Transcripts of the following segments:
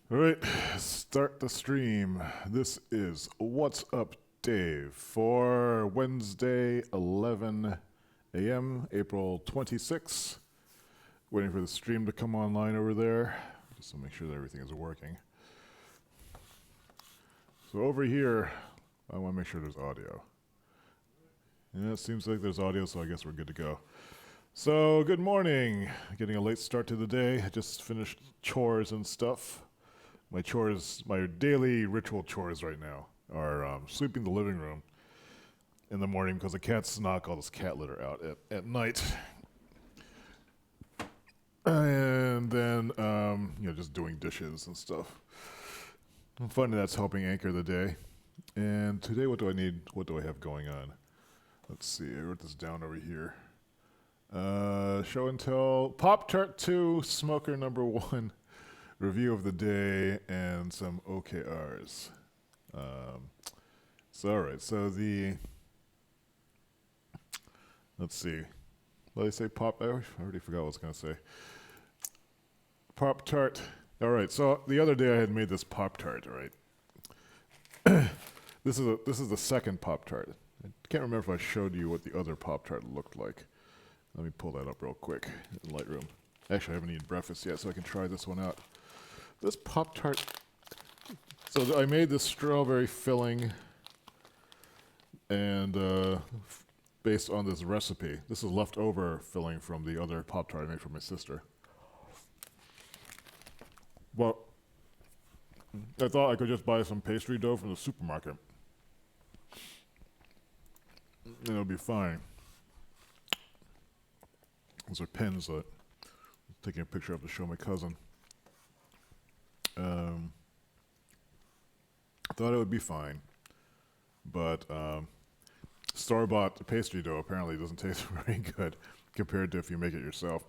All right, start the stream. This is What's Up, Dave, for Wednesday, 11 a.m., April 26th. Waiting for the stream to come online over there, just to make sure that everything is working. So over here, I want to make sure there's audio. Yeah, it seems like there's audio, so I guess we're good to go. So, good morning. Getting a late start to the day. I just finished chores and stuff. My daily ritual chores right now are sweeping the living room in the morning because the cats knock all this cat litter out at night. And then, just doing dishes and stuff. I'm finding that's helping anchor the day. And today, what do I need? What do I have going on? Let's see, I wrote this down over here. Show and tell, Pop-Tart 2, Smoker number 1. Review of the day and some OKRs. Let's see. What did I say? I already forgot what I was going to say. Pop-Tart. All right, so the other day I had made this Pop-Tart, right? This is the second Pop-Tart. I can't remember if I showed you what the other Pop-Tart looked like. Let me pull that up real quick in Lightroom. Actually, I haven't eaten breakfast yet, so I can try this one out. This Pop-Tart, so I made this strawberry filling and based on this recipe. This is leftover filling from the other Pop-Tart I made for my sister. Well, I thought I could just buy some pastry dough from the supermarket. And it'll be fine. Those are pins that I'm taking a picture of to show my cousin. Thought it would be fine, but store-bought pastry dough apparently doesn't taste very good compared to if you make it yourself.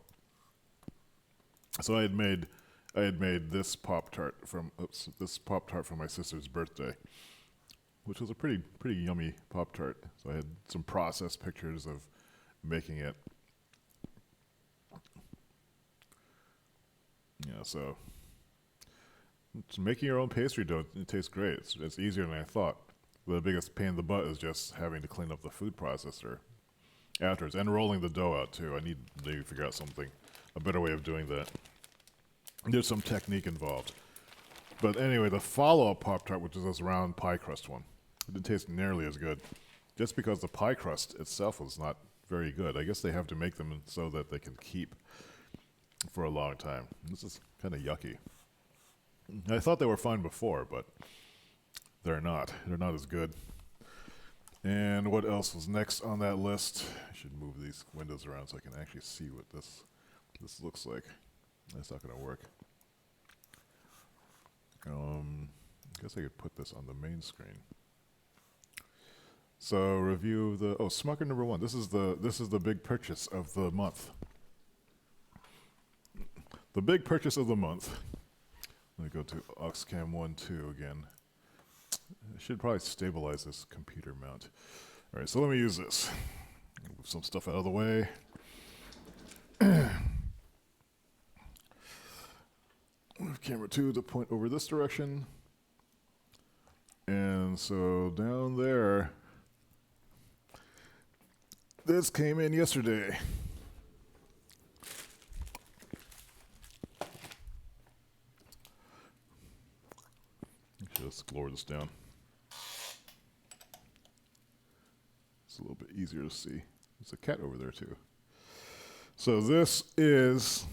So I had made this Pop-Tart from my sister's birthday, which was a pretty yummy Pop-Tart. So I had some process pictures of making it. Yeah, so making your own pastry dough, it tastes great. It's easier than I thought. The biggest pain in the butt is just having to clean up the food processor afterwards, and rolling the dough out too. I need to figure out a better way of doing that. There's some technique involved. But anyway, the follow-up Pop-Tart, which is this round pie crust one, it didn't taste nearly as good, just because the pie crust itself was not very good. I guess they have to make them so that they can keep for a long time. This is kind of yucky. I thought they were fine before, but they're not. They're not as good. And what else was next on that list? I should move these windows around so I can actually see what this looks like. That's not going to work. I guess I could put this on the main screen. So review the Smucker number 1. This is the big purchase of the month. The big purchase of the month. Let me go to Oxcam 1.2 again. I should probably stabilize this computer mount. All right, so let me use this. Move some stuff out of the way. Move camera 2 to point over this direction. And so down there, this came in yesterday. Let's lower this down. It's a little bit easier to see. There's a cat over there too. So this is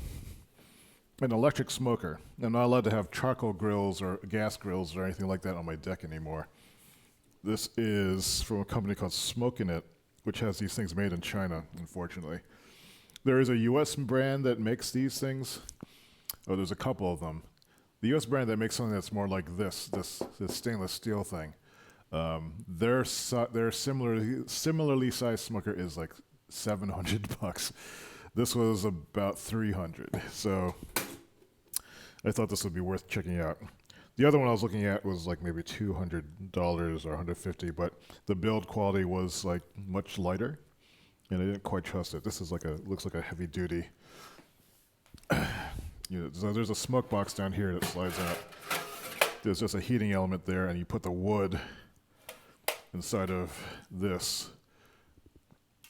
an electric smoker. I'm not allowed to have charcoal grills or gas grills or anything like that on my deck anymore. This is from a company called Smoking It, which has these things made in China, unfortunately. There is a U.S. brand that makes these things. Oh, there's a couple of them. The U.S. brand that makes something that's more like this stainless steel thing, their similarly sized smoker is like $700. This was about $300. So I thought this would be worth checking out. The other one I was looking at was like maybe $200 or $150, but the build quality was like much lighter, and I didn't quite trust it. This is looks like a heavy duty. So there's a smoke box down here that slides out. there's just a heating element there, and you put the wood inside of this.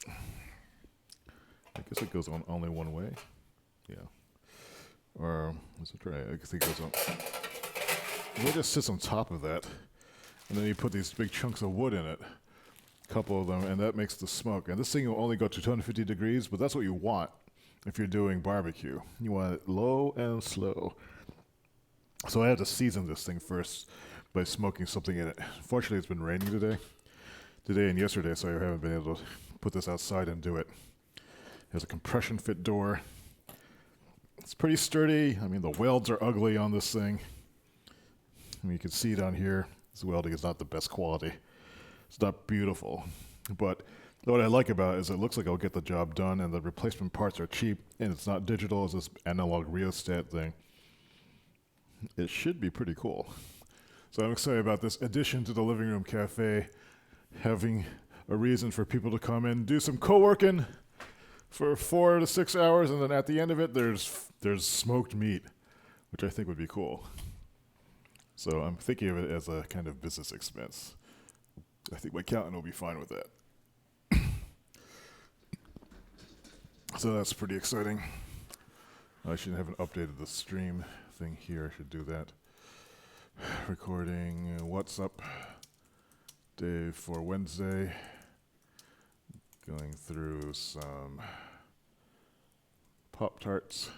I guess it goes on only one way. Yeah. Or let's try. I guess it goes on. It just sits on top of that, and then you put these big chunks of wood in it, a couple of them, and that makes the smoke. And this thing will only go to 250 degrees, but that's what you want if you're doing barbecue. You want it low and slow. So I had to season this thing first by smoking something in it. Fortunately, it's been raining today and yesterday, so I haven't been able to put this outside and do it. It has a compression fit door. It's pretty sturdy. I mean, the welds are ugly on this thing. I mean, you can see it on here. This welding is not the best quality. It's not beautiful. But what I like about it is it looks like I'll get the job done, and the replacement parts are cheap, and it's not digital. It's this analog rheostat thing. It should be pretty cool. So I'm excited about this addition to the living room cafe, having a reason for people to come in, do some co-working for 4 to 6 hours, and then at the end of it, there's smoked meat, which I think would be cool. So I'm thinking of it as a kind of business expense. I think my accountant will be fine with that. So that's pretty exciting. I should haven't updated the stream thing here. I should do that. Recording what's up day for Wednesday. Going through some Pop-Tarts.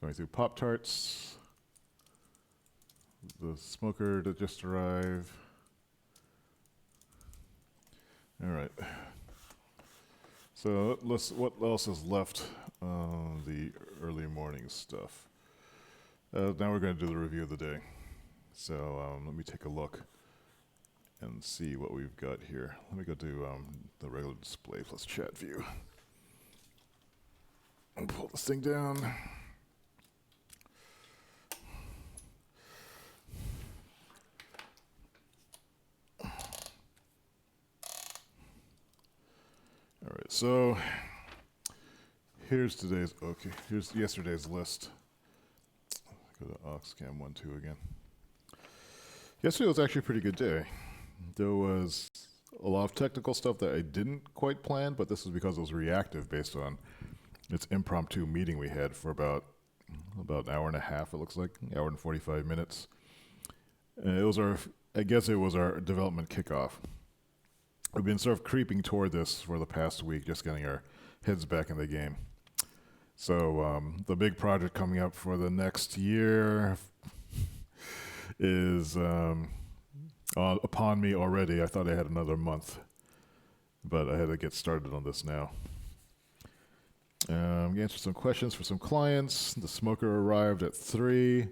Going through Pop-Tarts. The smoker that just arrived. All right. So what else is left on the early morning stuff? Now we're going to do the review of the day. So let me take a look and see what we've got here. Let me go to the regular display plus chat view. And pull this thing down. All right, so here's yesterday's list. Go to Oxcam 1.2 again. Yesterday was actually a pretty good day. There was a lot of technical stuff that I didn't quite plan, but this was because it was reactive based on its impromptu meeting we had for about an hour and a half, it looks like, an hour and 45 minutes. And it was I guess it was our development kickoff. We've been sort of creeping toward this for the past week, just getting our heads back in the game. So the big project coming up for the next year is upon me already. I thought I had another month, but I had to get started on this now. Answer some questions for some clients. The smoker arrived at 3.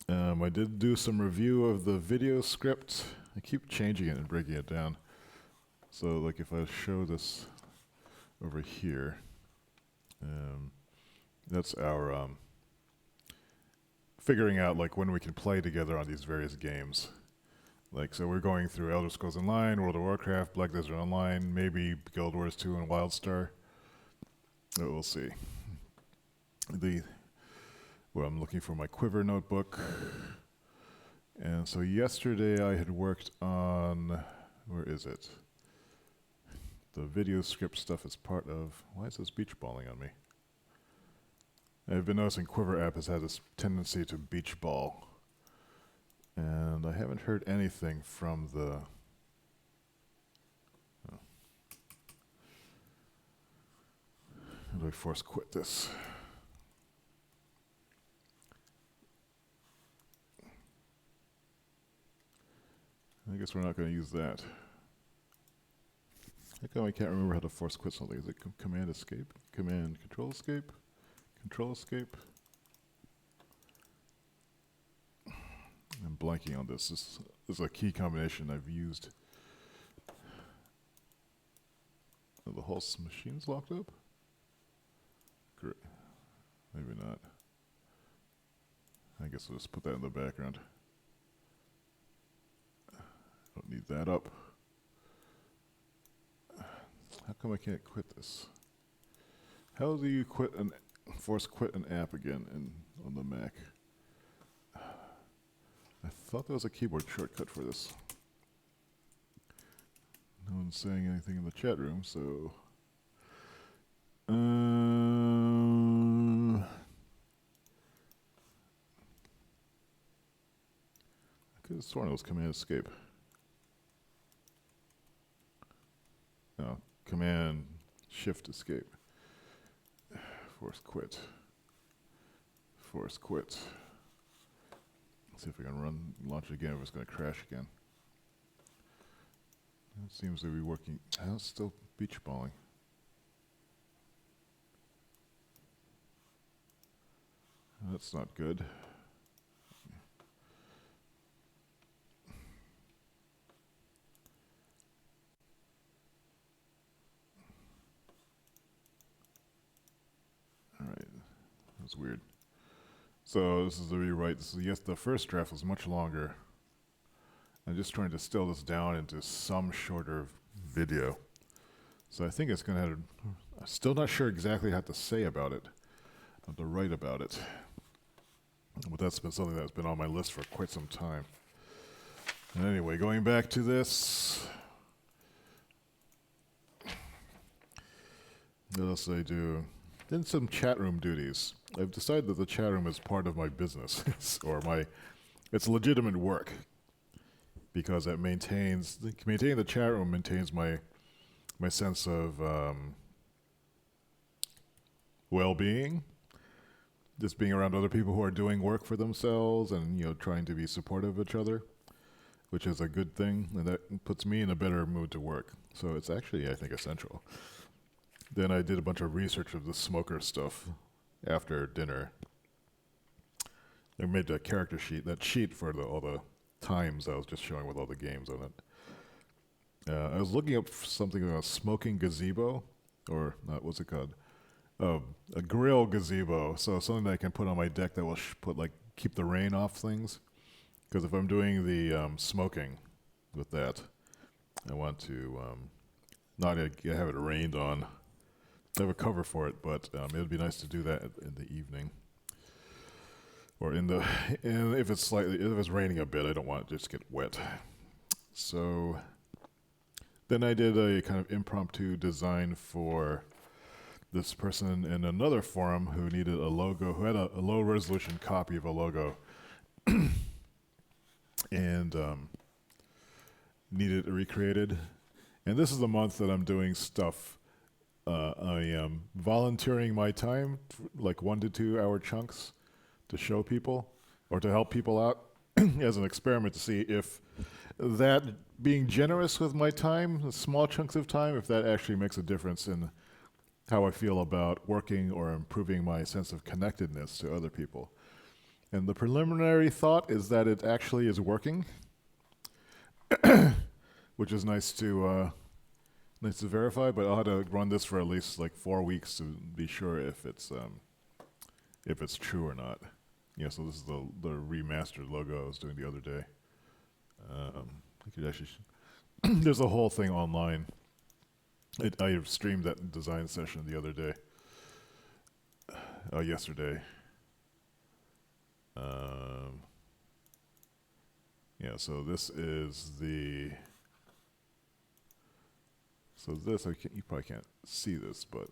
I did do some review of the video script. I keep changing it and breaking it down. So like if I show this over here, that's our figuring out like when we can play together on these various games. Like, so we're going through Elder Scrolls Online, World of Warcraft, Black Desert Online, maybe Guild Wars 2 and WildStar. But we'll see. I'm looking for my Quiver notebook. And so yesterday I had worked on, where is it? The video script stuff is part of, why is this beach balling on me? I've been noticing Quiver app has had this tendency to beach ball. And I haven't heard anything from the, how do I force quit this? I guess we're not going to use that. How come I can't remember how to force quit something? Is it command escape? Command control escape? Control escape? I'm blanking on this. This is a key combination I've used. Oh, the whole machine's locked up? Great. Maybe not. I guess I'll just put that in the background. Don't need that up. How come I can't quit this? How do you force quit an app again in on the Mac. I thought there was a keyboard shortcut for this. No one's saying anything in the chat room, so... I could have sworn it was Command Escape. No, Command Shift Escape. Force quit. Force quit. Let's see if we can launch it again, if it's going to crash again. It seems to be working. Oh, it's still beach balling. That's not good. All right, that's weird. So this is the rewrite. This is, yes, the first draft was much longer. I'm just trying to distill this down into some shorter video. So I think it's going to have, I'm still not sure exactly how to say about it, how to write about it. But that's been something that's been on my list for quite some time. And anyway, going back to this. What else did I do? Then some chat room duties. I've decided that the chat room is part of my business, or it's legitimate work, because it maintaining the chat room maintains my sense of well-being, just being around other people who are doing work for themselves and trying to be supportive of each other, which is a good thing, and that puts me in a better mood to work. So it's actually, I think, essential. Then I did a bunch of research of the smoker stuff after dinner. I made a character sheet, that sheet for all the times I was just showing with all the games on it. I was looking up something about a smoking gazebo, or not, what's it called? A grill gazebo. So something that I can put on my deck that will keep the rain off things. Because if I'm doing the smoking with that, I want to not have it rained on. I have a cover for it, but it would be nice to do that in the evening. Or and if it's raining a bit, I don't want it to just get wet. So then I did a kind of impromptu design for this person in another forum who needed a logo, who had a low resolution copy of a logo, and needed it recreated. And this is the month that I'm doing stuff. I am volunteering my time, like 1 to 2 hour chunks, to show people or to help people out as an experiment to see if that being generous with my time, the small chunks of time, if that actually makes a difference in how I feel about working or improving my sense of connectedness to other people. And the preliminary thought is that it actually is working, which is nice to verify, but I'll have to run this for at least like 4 weeks to be sure if it's true or not. Yeah, so this is the remastered logo I was doing the other day. I could actually there's a whole thing online. I streamed that design session the other day. Yesterday. Yeah, so this is the. So this, you probably can't see this, but.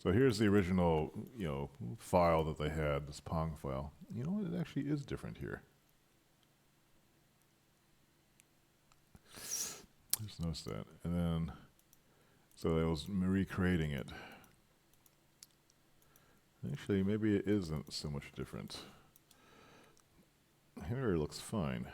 So here's the original, file that they had, this Pong file. You know what, it actually is different here. Just noticed that. And then, so I was recreating it. Actually, maybe it isn't so much different. Here it looks fine.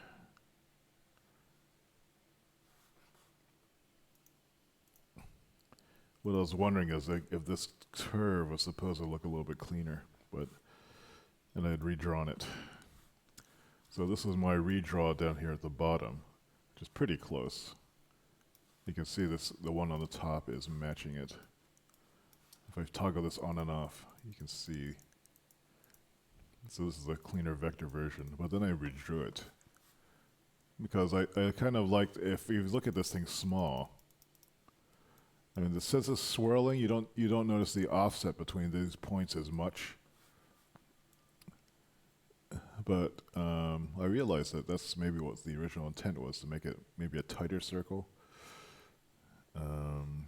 What I was wondering is if this curve was supposed to look a little bit cleaner, and I had redrawn it. So this is my redraw down here at the bottom, which is pretty close. You can see this, the one on the top is matching it. If I toggle this on and off, you can see. So this is a cleaner vector version, but then I redrew it. Because I kind of liked, if you look at this thing small, I mean, since it's swirling, you don't notice the offset between these points as much. But I realized that that's maybe what the original intent was, to make it maybe a tighter circle. Um,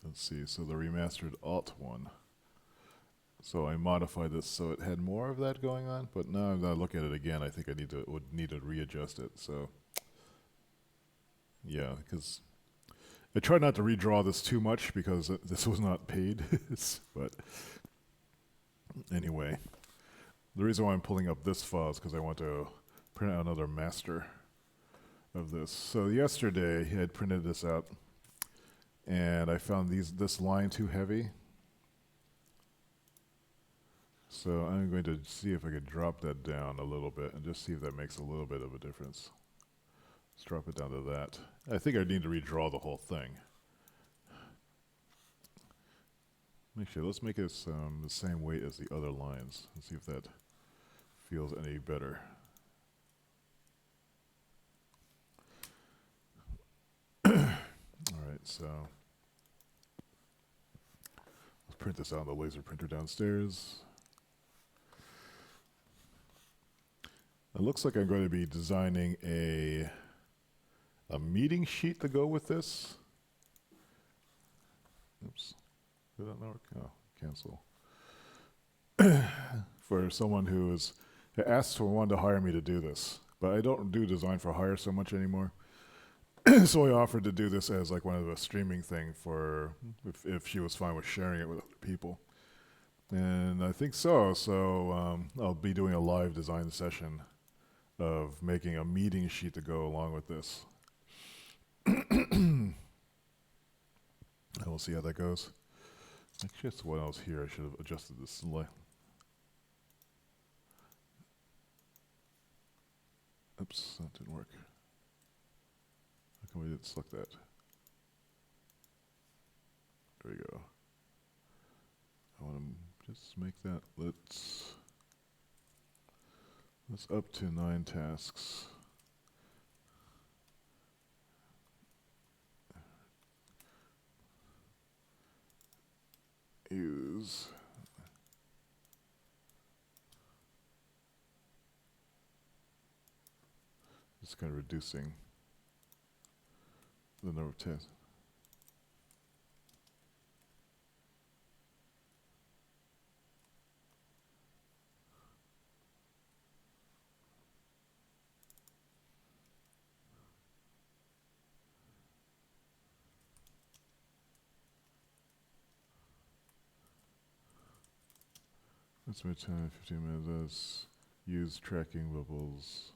let's see, so the remastered alt one. So I modified this so it had more of that going on, but now I'm gonna look at it again. I think I would need to readjust it. So yeah, because I tried not to redraw this too much because this was not paid. But anyway, the reason why I'm pulling up this file is because I want to print out another master of this. So yesterday I had printed this out, and I found this line too heavy. So I'm going to see if I could drop that down a little bit and just see if that makes a little bit of a difference. Let's drop it down to that. I think I need to redraw the whole thing. Actually, let's make it the same weight as the other lines and see if that feels any better. Alright, so let's print this out on the laser printer downstairs. It looks like I'm going to be designing a meeting sheet to go with this. Oops. Did that not work? Oh, cancel. For someone who asked for one to hire me to do this. But I don't do design for hire so much anymore. So I offered to do this as like one of the streaming thing for if she was fine with sharing it with other people. And I think so. So I'll be doing a live design session of making a meeting sheet to go along with this. And we'll see how that goes. Actually, that's what else here. I should have adjusted this. Oops, that didn't work. How come we didn't select that? There we go. I want to just make that. Let's up to 9 tasks. Use. Just kind of reducing the number of tasks. That's my time, 15 minutes. That's use tracking bubbles.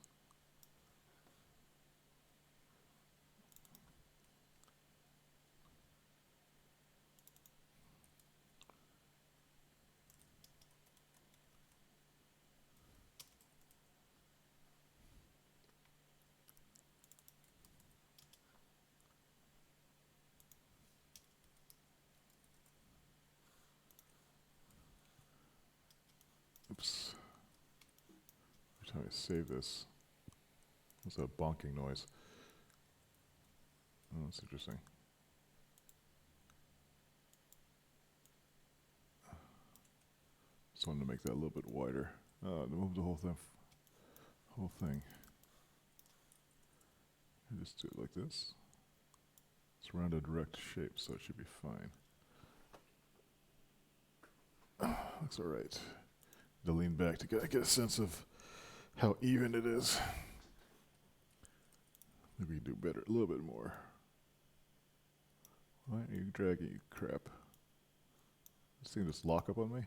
Oops. Every time I save this, what's that bonking noise? Oh, that's interesting. Just wanted to make that a little bit wider. To move the whole thing. I just do it like this. It's rounded direct shape, so it should be fine. Looks alright. To lean back to get a sense of how even it is. Maybe we can do better, a little bit more. Why are you dragging, you crap? This thing just lock up on me?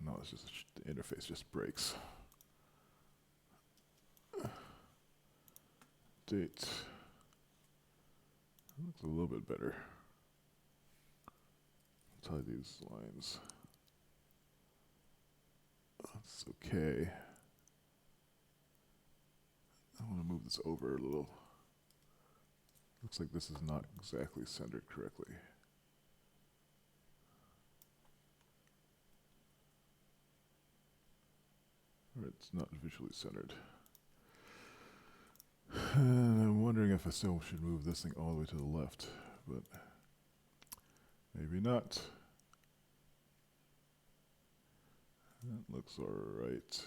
No, it's just the interface just breaks. Date. That looks a little bit better. Tie these lines. That's okay. I want to move this over a little. Looks like this is not exactly centered correctly. Or it's not visually centered. And I'm wondering if I still should move this thing all the way to the left, but maybe not. That looks alright.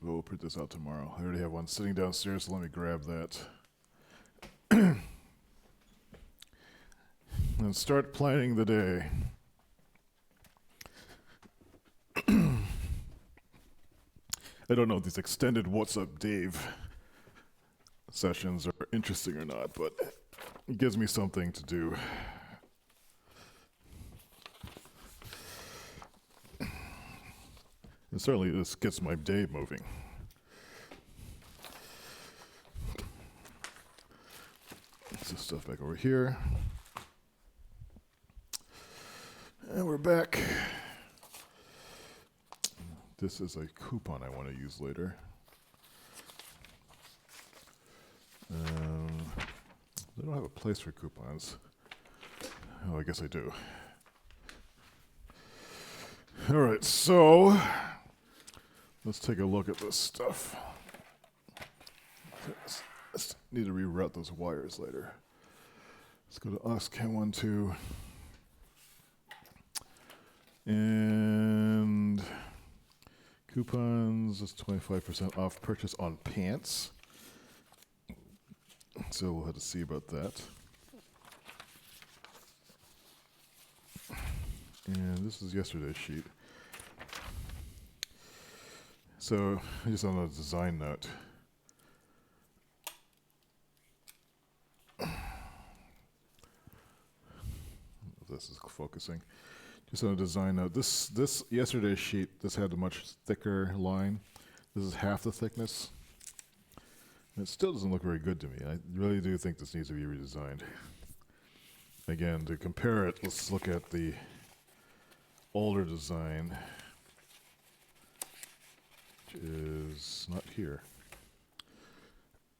We'll print this out tomorrow. I already have one sitting downstairs, so let me grab that. And start planning the day. I don't know if these extended What's Up Dave sessions are interesting or not, but it gives me something to do. And certainly this gets my day moving. Put this stuff back over here. And we're back. This is a coupon I want to use later. I don't have a place for coupons. Oh, I guess I do. All right, so let's take a look at this stuff. Let's need to reroute those wires later. Let's go to OSCAN 1.2. And coupons is 25% off purchase on pants. So we'll have to see about that. And this is yesterday's sheet. So just on a design note. This is focusing. Just on a design note, this yesterday's sheet, this had a much thicker line. This is half the thickness. And it still doesn't look very good to me. I really do think this needs to be redesigned. Again, to compare it, let's look at the older design, which is not here.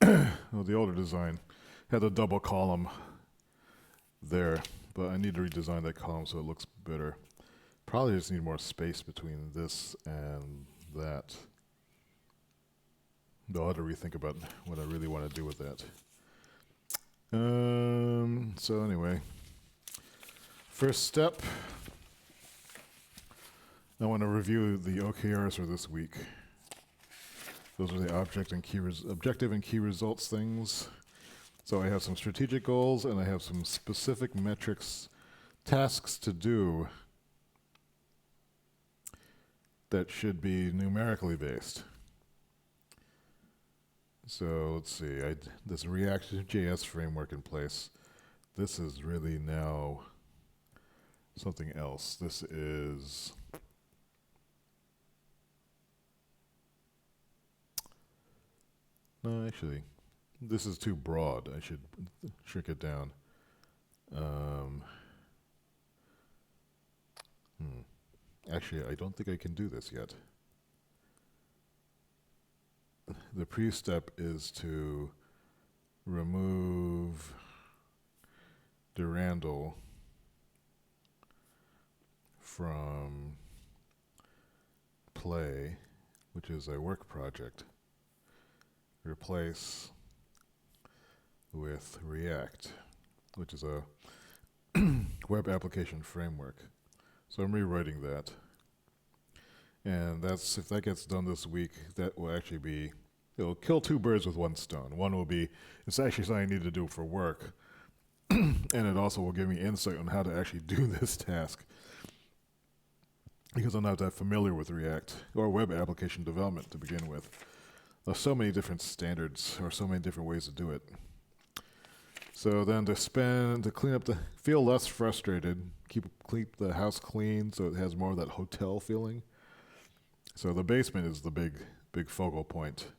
Well, the older design had a double column there, but I need to redesign that column so it looks better. Probably just need more space between this and that. Though I'll have to rethink about what I really want to do with that. So anyway, first step, I want to review the OKRs for this week. Those are the objective and key results things. So I have some strategic goals and I have some specific metrics, tasks to do that should be numerically based. So let's see, this React.js framework in place. This is really now something else. This is no, actually, this is too broad. I should shrink it down. Actually, I don't think I can do this yet. The pre-step is to remove Durandal from play, which is a work project. Replace with React, which is a web application framework. So I'm rewriting that. And that's, if that gets done this week, that will actually be, it'll kill two birds with one stone. One will be, it's actually something I need to do for work. And it also will give me insight on how to actually do this task. Because I'm not that familiar with React or web application development to begin with. There's so many different standards or so many different ways to do it. So then to clean up feel less frustrated, keep the house clean so it has more of that hotel feeling. So the basement is the big focal point.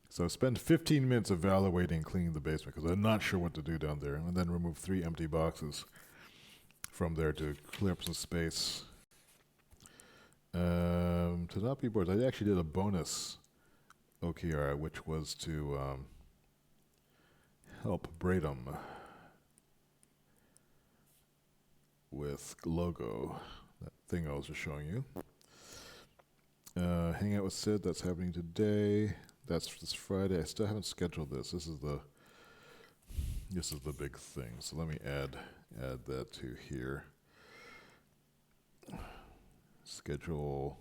So spend 15 minutes evaluating cleaning the basement because I'm not sure what to do down there. And then remove 3 empty boxes from there to clear up some space. To not be bored, I actually did a bonus OKR, which was to help Braden with logo, that thing I was just showing you. Hang out with Sid, that's happening today. That's this Friday. I still haven't scheduled this. This is the big thing. So let me add add that to here. Schedule.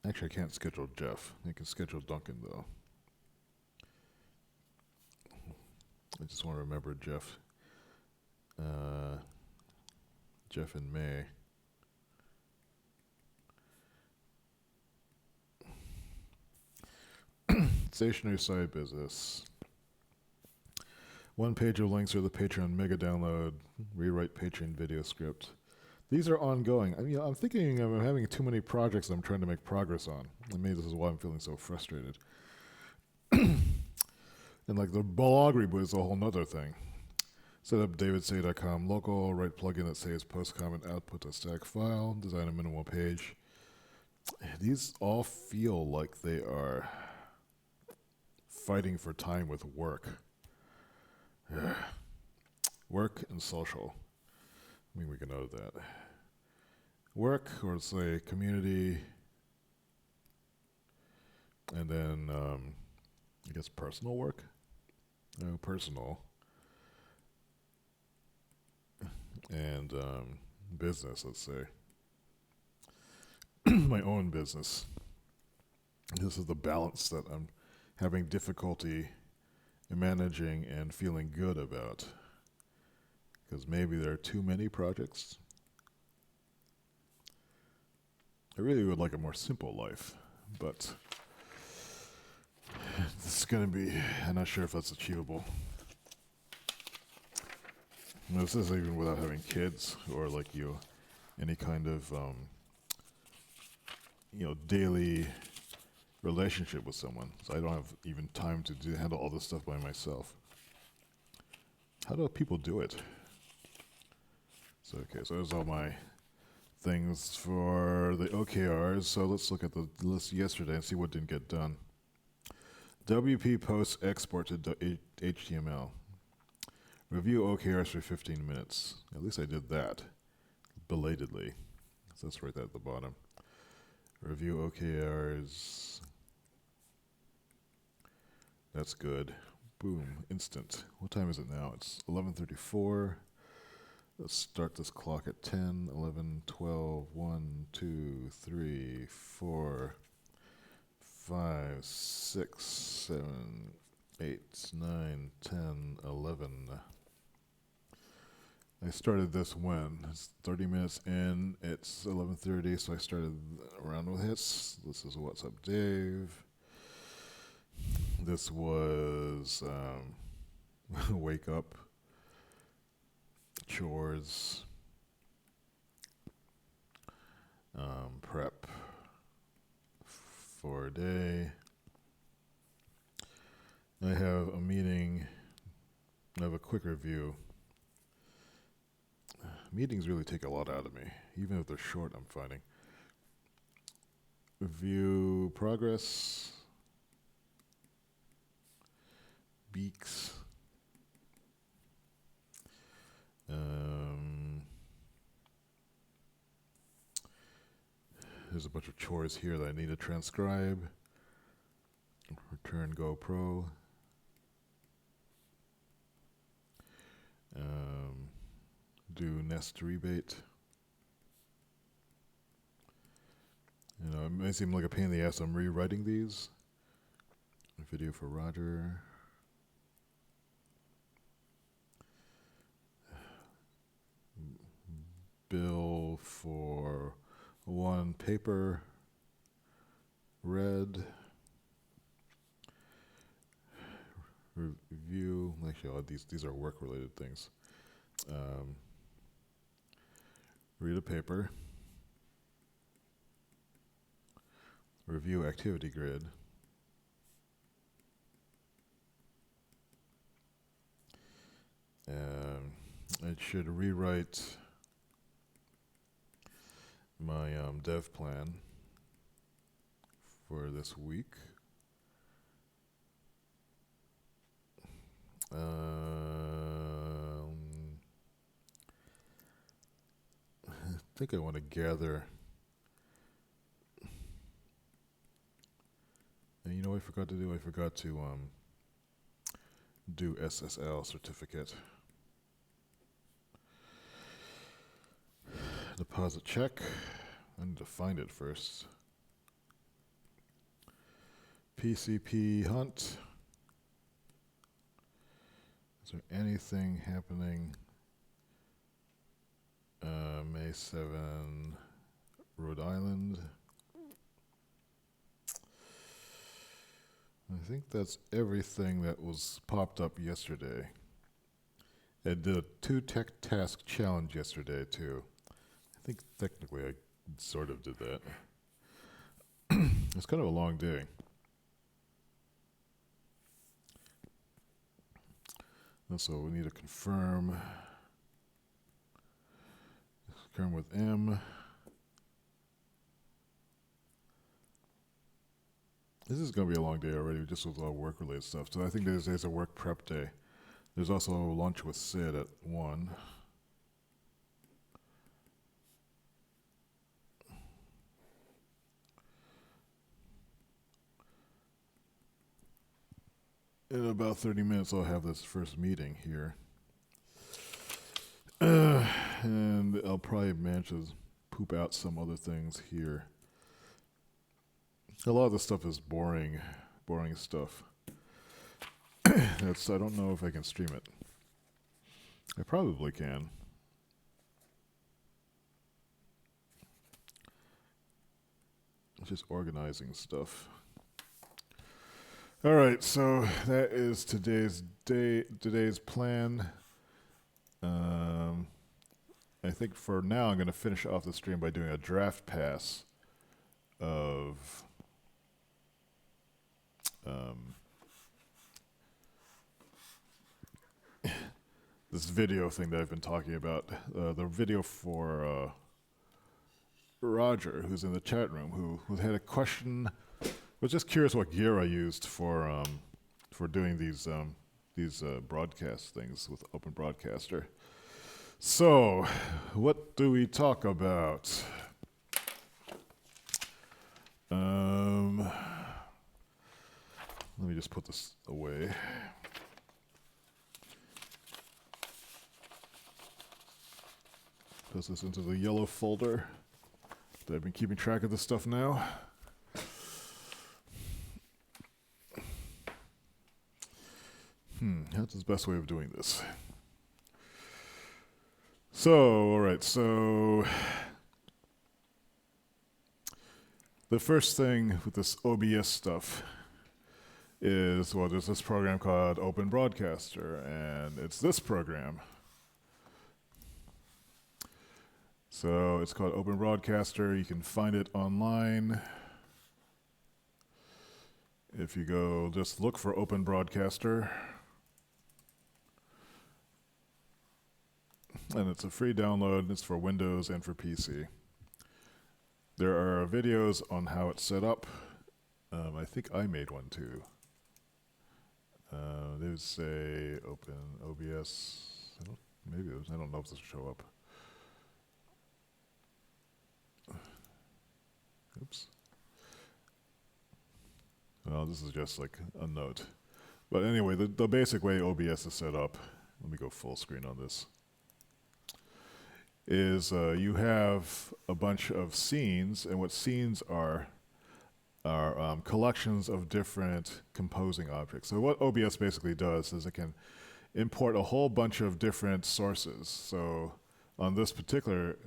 Actually, I can't schedule Jeff. I can schedule Duncan, though. I just want to remember Jeff. Jeff in May. Stationary side business. One page of links are the Patreon mega download. Rewrite Patreon video script. These are ongoing. I mean, I'm thinking I'm having too many projects I'm trying to make progress on. And maybe this is why I'm feeling so frustrated. And like the blog reboot is a whole nother thing. Set up davidsay.com local, write plugin that saves post comment output to stack file, design a minimal page. These all feel like they are fighting for time with work. Work and social. I mean, we can note that. Work, or say community, and then I guess personal work. No, personal. And business, let's say. My own business. This is the balance that I'm having difficulty managing and feeling good about. Because maybe there are too many projects. I really would like a more simple life, but this is going to be, I'm not sure if that's achievable. And this is even without having kids or like any kind of, daily relationship with someone. So I don't have even time to handle all this stuff by myself. How do people do it? So there's all my things for the OKRs. So let's look at the list yesterday and see what didn't get done. WP posts export to HTML. Review OKRs for 15 minutes. At least I did that belatedly. So let's write that at the bottom. Review OKRs. That's good. Boom. Instant. What time is it now? It's 11:34. Let's start this clock at 10, 11, 12, 1, 2, 3, 4, 5, 6, 7, 8, 9, 10, 11. I started this when? It's 30 minutes in. It's 11:30, so I started around with hits. This is What's Up, Dave. This was wake up, chores, prep for a day. I have a meeting. I have a quick review. Meetings really take a lot out of me, even if they're short, I'm finding. Review progress. Beaks. There's a bunch of chores here that I need to transcribe. Return GoPro. Do Nest rebate. It may seem like a pain in the ass. I'm rewriting these. Video for Roger. Bill for one paper. Red. Review. Actually, these are work-related things. Read a paper. Review activity grid. I should rewrite my dev plan for this week. I think I want to gather. And you know what I forgot to do? I forgot to do SSL certificate. Deposit check. I need to find it first. PCP hunt. Is there anything happening? May 7, Rhode Island. I think that's everything that was popped up yesterday. I did a 2-tech task challenge yesterday too. I think technically I sort of did that. It's kind of a long day. And so we need to confirm with M. This is going to be a long day already, just with a lot of work-related stuff. So I think there's a work prep day. There's also lunch with Sid at 1. In about 30 minutes, I'll have this first meeting here. And I'll probably manage to poop out some other things here. A lot of the stuff is boring stuff. I don't know if I can stream it. I probably can. It's just organizing stuff. All right, so that is today's plan. I think for now I'm going to finish off the stream by doing a draft pass of this video thing that I've been talking about. The video for Roger, who's in the chat room, who had a question. Was just curious what gear I used for doing these broadcast things with Open Broadcaster. So, what do we talk about? Let me just put this away. Put this into the yellow folder. I've been keeping track of this stuff now. That's the best way of doing this. So, all right, so the first thing with this OBS stuff is, well, there's this program called Open Broadcaster, and it's this program. So it's called Open Broadcaster. You can find it online. If you go, just look for Open Broadcaster. And it's a free download. It's for Windows and for PC. There are videos on how it's set up. I think I made one too. There's a Open OBS. I don't know if this will show up. Oops. Well, this is just like a note. But anyway, the basic way OBS is set up, let me go full screen on this, is you have a bunch of scenes, and what scenes are collections of different composing objects. So what OBS basically does is it can import a whole bunch of different sources. So on this particular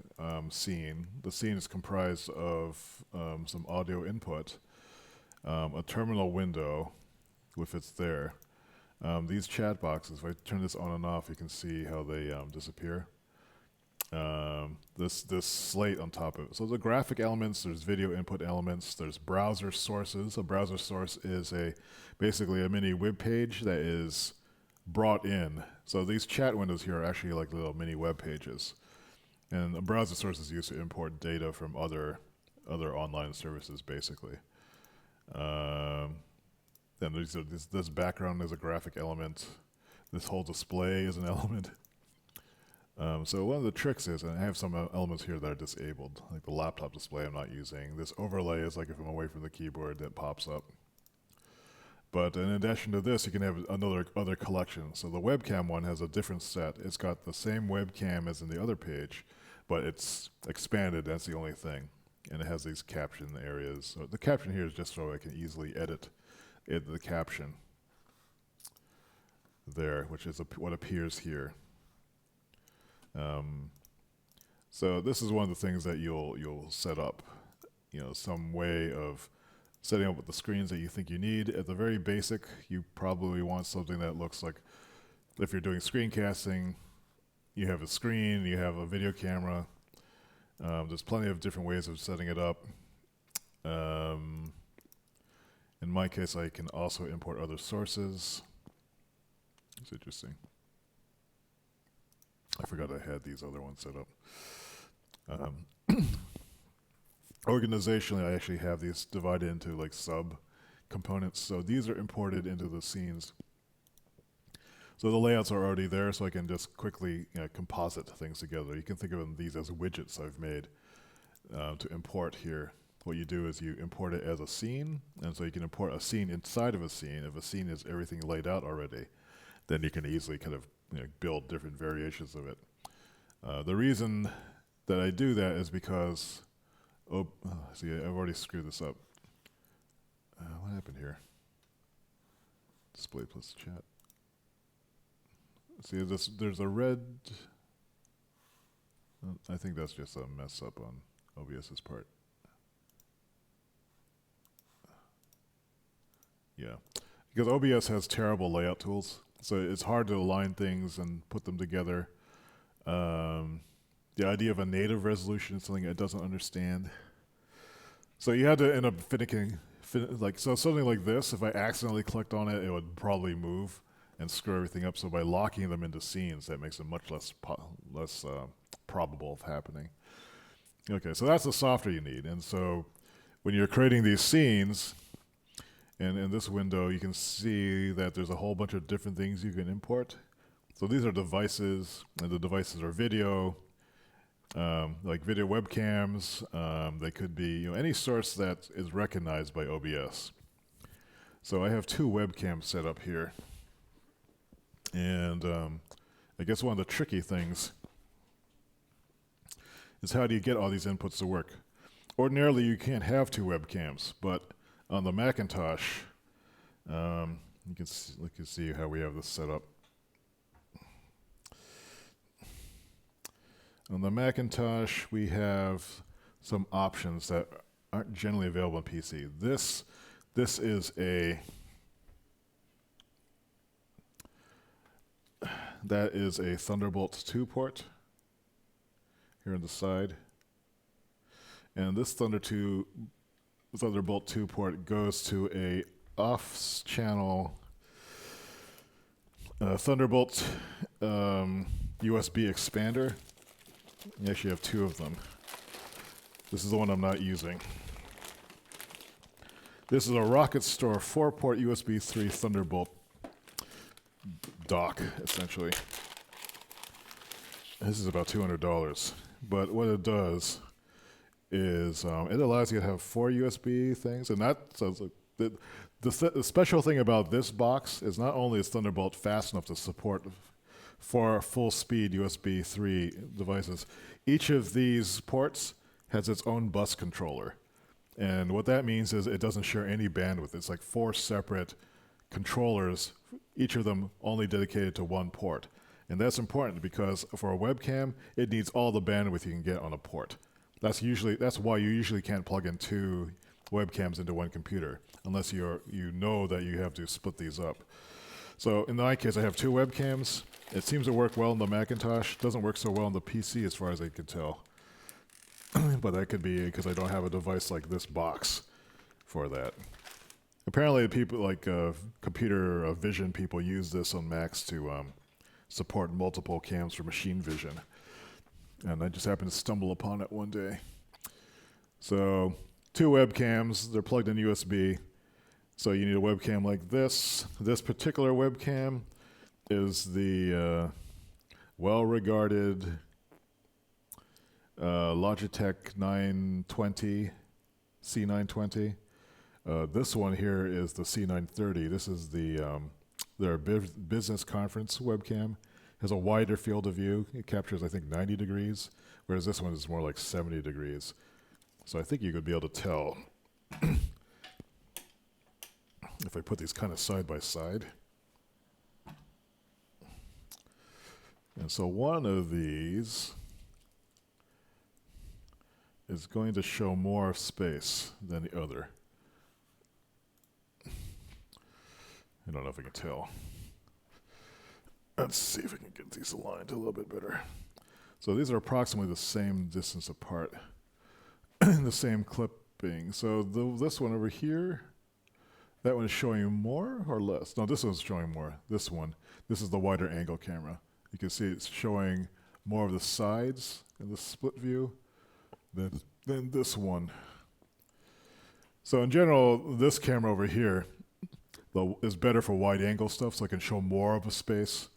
scene, the scene is comprised of some audio input, a terminal window, if it's there. These chat boxes, if I turn this on and off, you can see how they disappear. This slate on top of it. So the graphic elements, there's video input elements, there's browser sources. A browser source is basically a mini web page that is brought in. So these chat windows here are actually like little mini web pages. And a browser source is used to import data from other online services, basically. Then this background is a graphic element. This whole display is an element. So one of the tricks is, and I have some elements here that are disabled, like the laptop display I'm not using. This overlay is like if I'm away from the keyboard that pops up. But in addition to this, you can have other collection. So the webcam one has a different set. It's got the same webcam as in the other page, but it's expanded. That's the only thing. And it has these caption areas. So the caption here is just so I can easily edit the caption there, which is what appears here. So this is one of the things that you'll set up, some way of setting up with the screens that you think you need. At the very basic, you probably want something that looks like, if you're doing screencasting, you have a screen, you have a video camera. There's plenty of different ways of setting it up. In my case, I can also import other sources. It's interesting. I forgot I had these other ones set up. Organizationally, I actually have these divided into like sub components. So these are imported into the scenes. So the layouts are already there, so I can just quickly composite things together. You can think of these as widgets I've made to import here. What you do is you import it as a scene, and so you can import a scene inside of a scene. If a scene is everything laid out already, then you can easily kind of build different variations of it. The reason that I do that is because, see, I've already screwed this up. What happened here? Display plus chat. See, there's a red, I think that's just a mess up on OBS's part. Yeah, because OBS has terrible layout tools, so it's hard to align things and put them together. The idea of a native resolution is something it doesn't understand. So you had to end up finicking, so something like this, if I accidentally clicked on it, it would probably move and screw everything up. So by locking them into scenes, that makes it much less probable of happening. Okay, so that's the software you need. And so when you're creating these scenes, and in this window, you can see that there's a whole bunch of different things you can import. So these are devices, and the devices are video, like video webcams. They could be any source that is recognized by OBS. So I have 2 webcams set up here. And I guess one of the tricky things is how do you get all these inputs to work? Ordinarily, you can't have 2 webcams, but on the Macintosh, you can see how we have this set up. On the Macintosh, we have some options that aren't generally available on PC. This is that is a Thunderbolt 2 port here on the side. And this Thunderbolt 2 port goes to a off-channel Thunderbolt USB expander. You actually have 2 of them. This is the one I'm not using. This is a Rocket Store 4-port USB 3 Thunderbolt dock, essentially. This is about $200. But what it does is it allows you to have 4 USB things, and the special thing about this box is not only is Thunderbolt fast enough to support 4 full-speed USB 3 devices, each of these ports has its own bus controller. And what that means is it doesn't share any bandwidth. It's like 4 separate controllers, each of them only dedicated to 1 port. And that's important because for a webcam, it needs all the bandwidth you can get on a port. That's why you usually can't plug in 2 webcams into 1 computer, unless you know that you have to split these up. So in my case, I have 2 webcams. It seems to work well on the Macintosh. Doesn't work so well on the PC as far as I can tell. But that could be because I don't have a device like this box for that. Apparently people like computer vision people use this on Macs to support multiple cams for machine vision. And I just happened to stumble upon it one day. So 2 webcams, they're plugged in USB. So you need a webcam like this. This particular webcam is the well-regarded Logitech 920, C920. This one here is the C930. This is their business conference webcam. Has a wider field of view. It captures, I think, 90 degrees, whereas this one is more like 70 degrees. So I think you could be able to tell if I put these kind of side by side. And so one of these is going to show more space than the other. I don't know if I can tell. Let's see if I can get these aligned a little bit better. So these are approximately the same distance apart, the same clipping. So this one over here, that one is showing more or less? No, this one's showing more. This one, this is the wider angle camera. You can see it's showing more of the sides in the split view than this one. So in general, this camera over here is better for wide angle stuff, so I can show more of a space.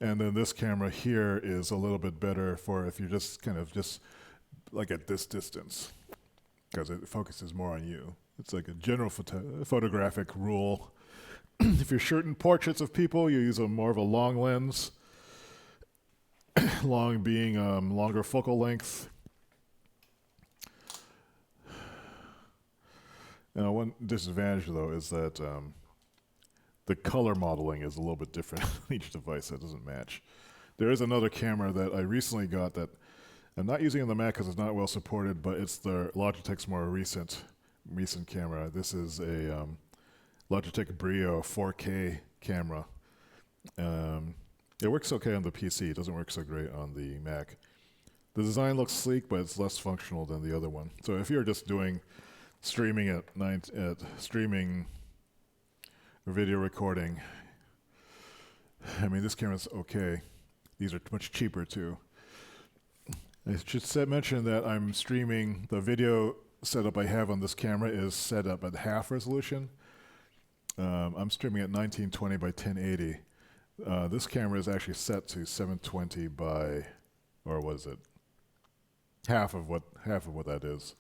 And then this camera here is a little bit better for if you're just kind of just like at this distance, because it focuses more on you. It's like a general photographic rule. If you're shooting portraits of people, you use more of a long lens, long being longer focal length. Now, one disadvantage, though, is that the color modeling is a little bit different on each device. That doesn't match. There is another camera that I recently got that I'm not using on the Mac because it's not well supported, but it's the Logitech's more recent camera. This is a Logitech Brio 4K camera. It works okay on the PC. It doesn't work so great on the Mac. The design looks sleek, but it's less functional than the other one. So if you're just doing streaming streaming or video recording, I mean, this camera's okay. These are much cheaper too. I should mention that I'm streaming, the video setup I have on this camera is set up at half resolution. I'm streaming at 1920 by 1080. This camera is actually set to 720 by, or what is it? Half of what that is.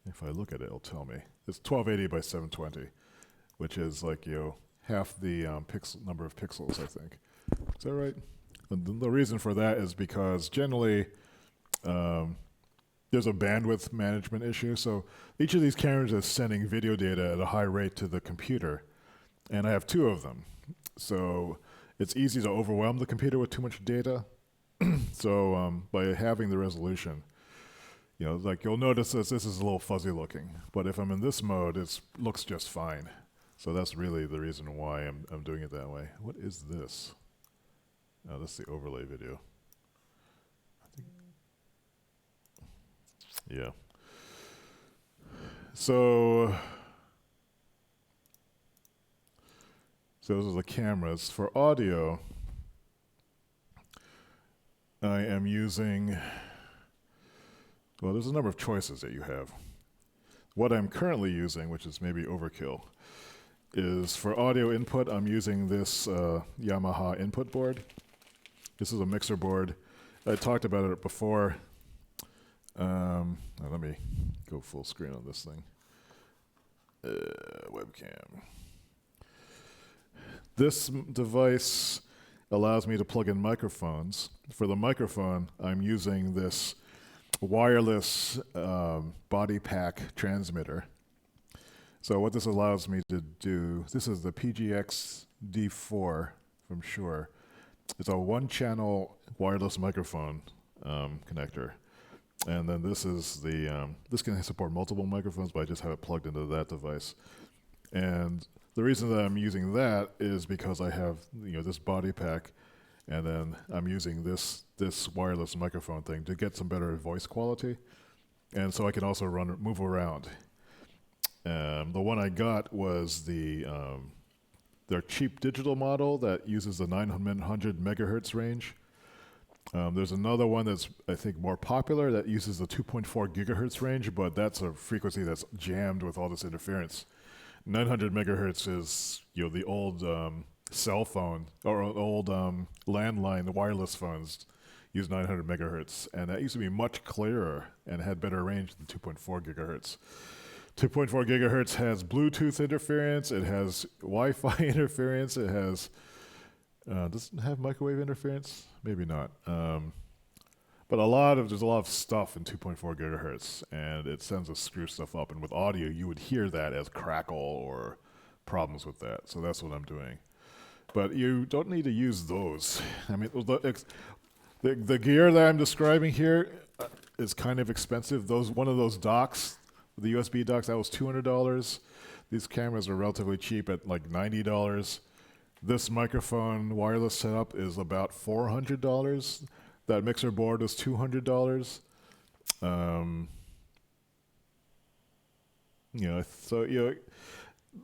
If I look at it, it'll tell me. It's 1280 by 720, which is like, half the number of pixels, I think. Is that right? And the reason for that is because generally there's a bandwidth management issue. So each of these cameras is sending video data at a high rate to the computer, and I have two of them. So it's easy to overwhelm the computer with too much data. So by having the resolution, like you'll notice this is a little fuzzy looking, but if I'm in this mode, it looks just fine. So that's really the reason why I'm doing it that way. What is this? Oh, this is the overlay video. Yeah. So those are the cameras. For audio, I am using, well, there's a number of choices that you have. What I'm currently using, which is maybe overkill, is for audio input, I'm using this Yamaha input board. This is a mixer board. I talked about it before. Let me go full screen on this thing. Webcam. This device allows me to plug in microphones. For the microphone, I'm using this wireless body pack transmitter. So what this allows me to do, this is the PGX D4 from Shure. It's a one-channel wireless microphone connector. And then this is this can support multiple microphones, but I just have it plugged into that device. And the reason that I'm using that is because I have this body pack, and then I'm using this wireless microphone thing to get some better voice quality, and so I can also move around. The one I got was their cheap digital model that uses the 900 megahertz range. There's another one that's, I think, more popular that uses the 2.4 gigahertz range, but that's a frequency that's jammed with all this interference. 900 megahertz is the old cell phone or old landline, the wireless phones use 900 megahertz, and that used to be much clearer and had better range than 2.4 gigahertz. 2.4 gigahertz has Bluetooth interference. It has Wi-Fi interference. It has does it have microwave interference? Maybe not. But there's a lot of stuff in 2.4 gigahertz, and it tends to screw stuff up. And with audio, you would hear that as crackle or problems with that. So that's what I'm doing. But you don't need to use those. I mean, the gear that I'm describing here is kind of expensive. One of those docks, the USB docks, that was $200. These cameras are relatively cheap at like $90. This microphone wireless setup is about $400. That mixer board is $200.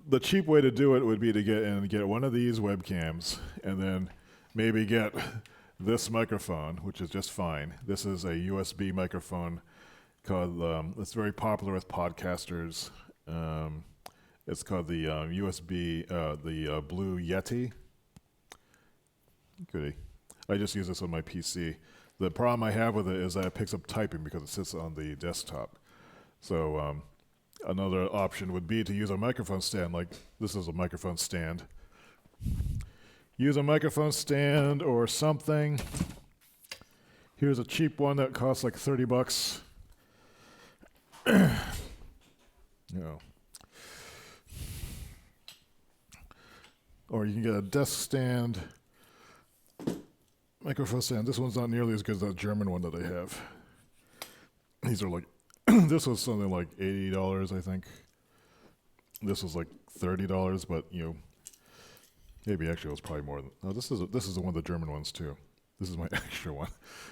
The cheap way to do it would be to get one of these webcams, and then maybe get this microphone, which is just fine. This is a USB microphone called. It's very popular with podcasters. It's called the USB, the Blue Yeti. Goody. I just use this on my PC. The problem I have with it is that it picks up typing because it sits on the desktop. So another option would be to use a microphone stand. Like this is a microphone stand. Use a microphone stand or something. Here's a cheap one that costs like $30. Or you can get a desk stand, microphone stand. This one's not nearly as good as that German one that I have. These are like, this was something like $80, I think. This was like $30, but maybe actually it was probably more than. No, this is the one of the German ones too. This is my extra one.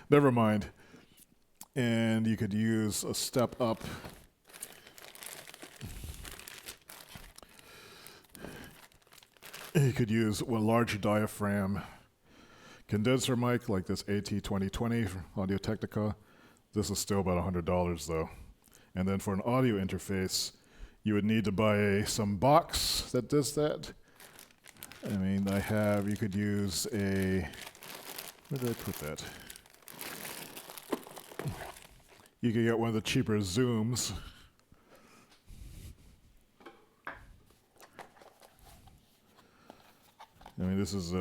Never mind. And you could use a step up. You could use one large diaphragm condenser mic like this AT2020 from Audio-Technica. This is still about $100 though. And then for an audio interface, you would need to buy some box that does that. I mean, you could use where did I put that? You could get one of the cheaper Zooms. I mean, this is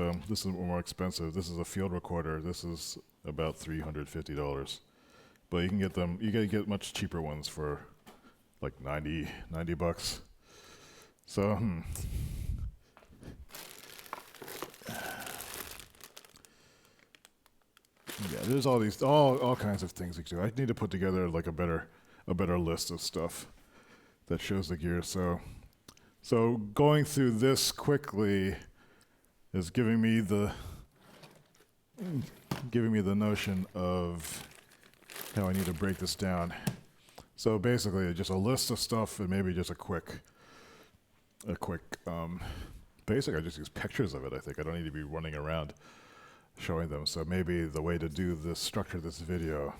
more expensive. This is a field recorder. This is about $350. But you can get them. You can get much cheaper ones for like $90. So, yeah, there's all kinds of things you can do. I need to put together like a better list of stuff that shows the gear. So going through this quickly is giving me the notion of how I need to break this down. So basically, just a list of stuff and maybe just a quick. Basically, I just use pictures of it. I think I don't need to be running around showing them. So maybe the way to do this, structure this video,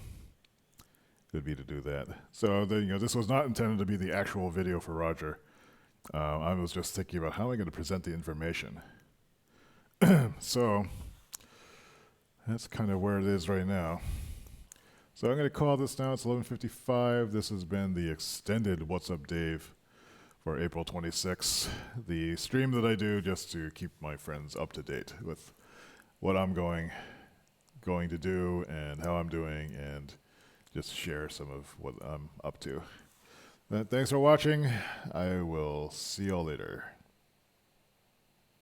would be to do that. So this was not intended to be the actual video for Roger. I was just thinking about how am I going to present the information. So that's kind of where it is right now. So I'm going to call this now. It's 11:55. This has been the extended What's Up Dave for April 26th. The stream that I do just to keep my friends up to date with what I'm going to do and how I'm doing, and just share some of what I'm up to. Thanks for watching. I will see y'all later.